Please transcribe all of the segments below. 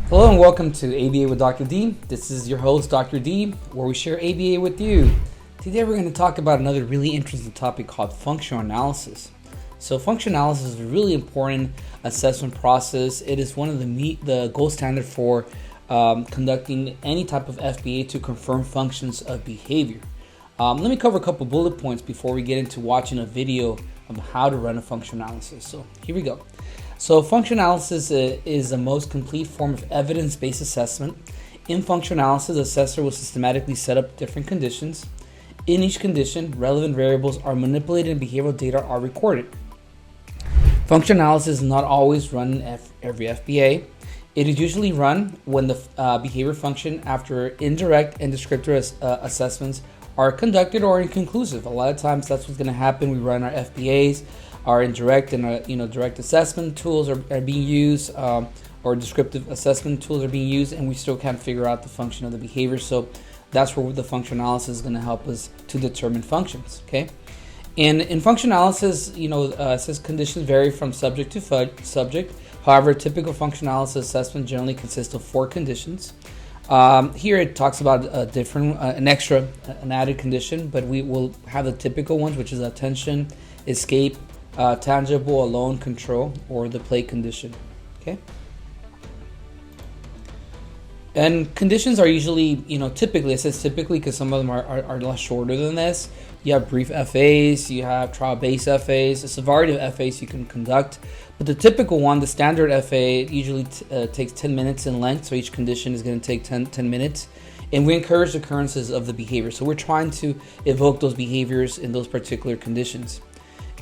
Hello and welcome to ABA with Dr. D. This is your host, Dr. D, where we share ABA with you. Today we're going to talk about another really interesting topic called functional analysis. So functional analysis is a really important assessment process. It is one of the gold standard for conducting any type of FBA to confirm functions of behavior. Let me cover a couple bullet points before we get into watching a video of how to run a functional analysis. So here we go. So functional analysis is the most complete form of evidence-based assessment. In functional analysis, the assessor will systematically set up different conditions. In each condition, relevant variables are manipulated and behavioral data are recorded. Functional analysis is not always run in every FBA. It is usually run when the behavior function after indirect and descriptor assessments are conducted or inconclusive. A lot of times that's what's going to happen. We run our FBAs. Our indirect and direct assessment tools are being used, or descriptive assessment tools are being used, and we still can't figure out the function of the behavior. So that's where the functional analysis is going to help us to determine functions. Okay, and in functional analysis, it says conditions vary from subject to subject. However, typical functional analysis assessment generally consists of 4 conditions. Here it talks about an added condition, but we will have the typical ones, which is attention, escape, tangible, alone, control, or the play condition. Okay. And conditions are usually, typically, it says typically because some of them are a lot shorter than this. You have brief FAs, you have trial-based FAs, there's a variety of FAs you can conduct. But the typical one, the standard FA, usually takes 10 minutes in length, so each condition is going to take 10 minutes. And we encourage occurrences of the behavior. So we're trying to evoke those behaviors in those particular conditions.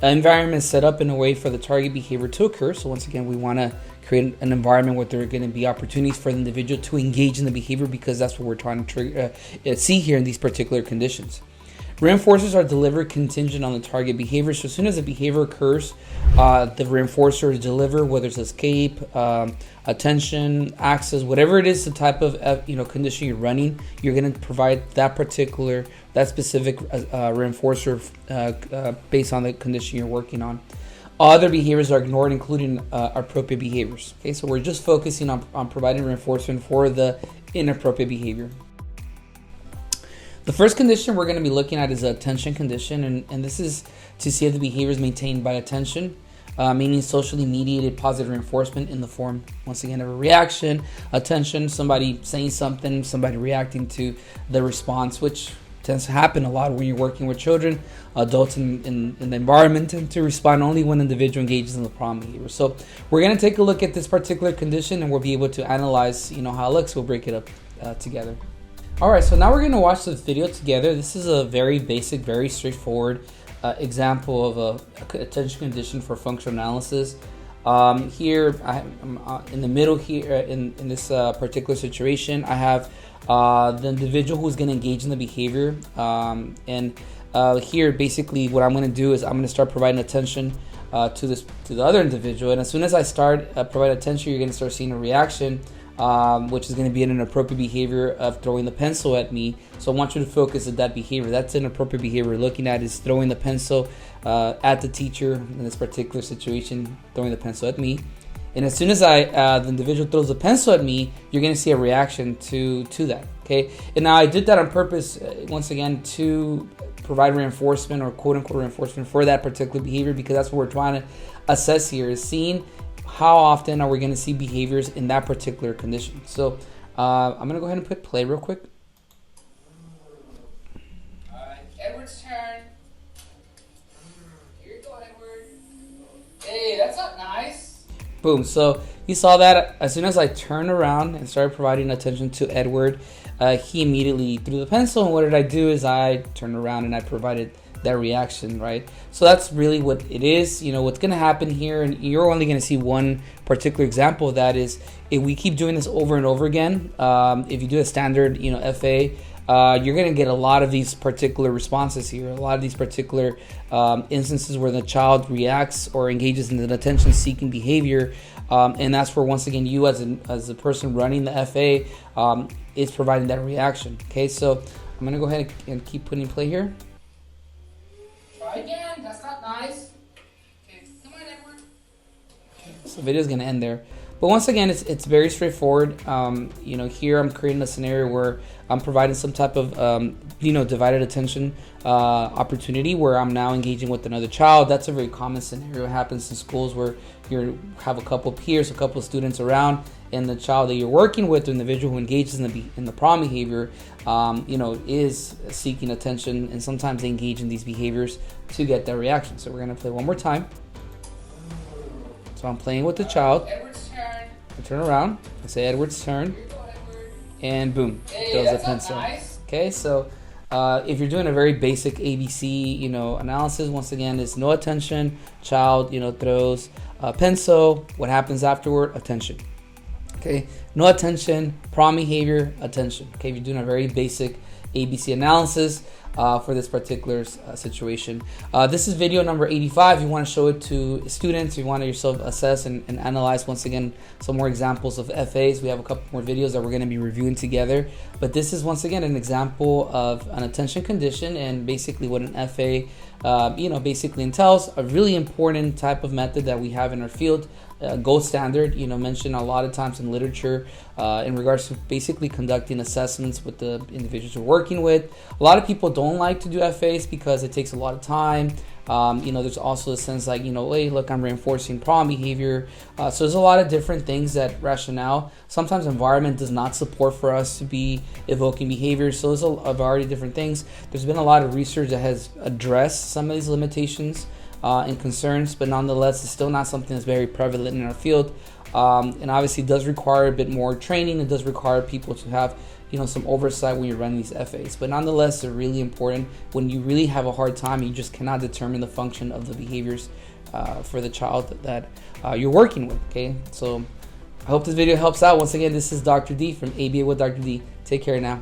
Environment is set up in a way for the target behavior to occur. So once again, we want to create an environment where there are going to be opportunities for the individual to engage in the behavior, because that's what we're trying to see here in these particular conditions. Reinforcers are delivered contingent on the target behavior. So as soon as a behavior occurs, the reinforcer is delivered, whether it's escape, attention, access, whatever it is, the type of condition you're running, you're going to provide that specific reinforcer based on the condition you're working on. Other behaviors are ignored, including appropriate behaviors. Okay, so we're just focusing on providing reinforcement for the inappropriate behavior. The first condition we're going to be looking at is the attention condition, and this is to see if the behavior is maintained by attention, meaning socially mediated positive reinforcement in the form, once again, of a reaction, attention, somebody saying something, somebody reacting to the response, which tends to happen a lot when you're working with children. Adults in the environment tend to respond only when the individual engages in the problem behavior. So we're going to take a look at this particular condition, and we'll be able to analyze how it looks. We'll break it up together. All right, so now we're going to watch this video together. This is a very basic, very straightforward example of a attention condition for functional analysis. Here, I'm in the middle here in this particular situation, I have the individual who's going to engage in the behavior. Here, basically, what I'm going to do is I'm going to start providing attention to the other individual. And as soon as I start providing attention, you're going to start seeing a reaction, which is going to be an inappropriate behavior of throwing the pencil at me. So I want you to focus on that behavior. That's an inappropriate behavior we're looking at, is throwing the pencil at the teacher in this particular situation, throwing the pencil at me. And as soon as the individual throws the pencil at me, you're going to see a reaction to that. Okay. And now I did that on purpose, once again, to provide reinforcement, or quote unquote reinforcement, for that particular behavior, because that's what we're trying to assess here, is seeing how often are we going to see behaviors in that particular condition. So I'm going to go ahead and put play real quick. All right, Edward's turn. Here you go, Edward. Hey, that's not nice. Boom. So you saw that as soon as I turned around and started providing attention to Edward, he immediately threw the pencil. And what did I do is I turned around and I provided that reaction, right? So that's really what it is. What's going to happen here, and you're only going to see one particular example of that, is if we keep doing this over and over again, if you do a standard FA, you're going to get a lot of these particular responses here, a lot of these particular instances where the child reacts or engages in an attention-seeking behavior, and that's where, once again, you as the person running the FA is providing that reaction. Okay, so I'm going to go ahead and keep putting play here. Try again. That's not nice. Okay, come on, Edward. So the video is going to end there. But once again, it's very straightforward. Here I'm creating a scenario where I'm providing some type of divided attention opportunity where I'm now engaging with another child. That's a very common scenario. It happens in schools where you have a couple of peers, a couple of students around, and the child that you're working with, the individual who engages in the problem behavior, is seeking attention, and sometimes they engage in these behaviors to get that reaction. So we're gonna play one more time. So I'm playing with the child. Edward's turn. I turn around. I say Edward's turn, Here you go, Edward. and boom, Hey, goes that's the pencil. nice. Okay, so if you're doing a very basic ABC, analysis, once again, it's no attention. Child, throws a pencil. What happens afterward? Attention. Okay, no attention. Problem behavior. Attention. Okay, if you're doing a very basic ABC analysis for this particular situation. This is video number 85. You want to show it to students. You want to yourself assess and analyze, once again, some more examples of FAs. We have a couple more videos that we're going to be reviewing together. But this is, once again, an example of an attention condition and basically what an FA basically entails. A really important type of method that we have in our field. Gold standard, mentioned a lot of times in literature in regards to basically conducting assessments with the individuals we're working with. A lot of people don't like to do FAs because it takes a lot of time. There's also a sense like, hey, look, I'm reinforcing problem behavior. So there's a lot of different things that rationale. Sometimes environment does not support for us to be evoking behavior. So there's a variety of different things. There's been a lot of research that has addressed some of these limitations and concerns, but nonetheless, it's still not something that's very prevalent in our field. And obviously it does require a bit more training. It does require people to have some oversight when you're running these FAs, but nonetheless, they're really important when you really have a hard time. You just cannot determine the function of the behaviors for the child that you're working with. Okay, so I hope this video helps out. Once again, this is Dr. D from ABA with Dr. D. Take care now.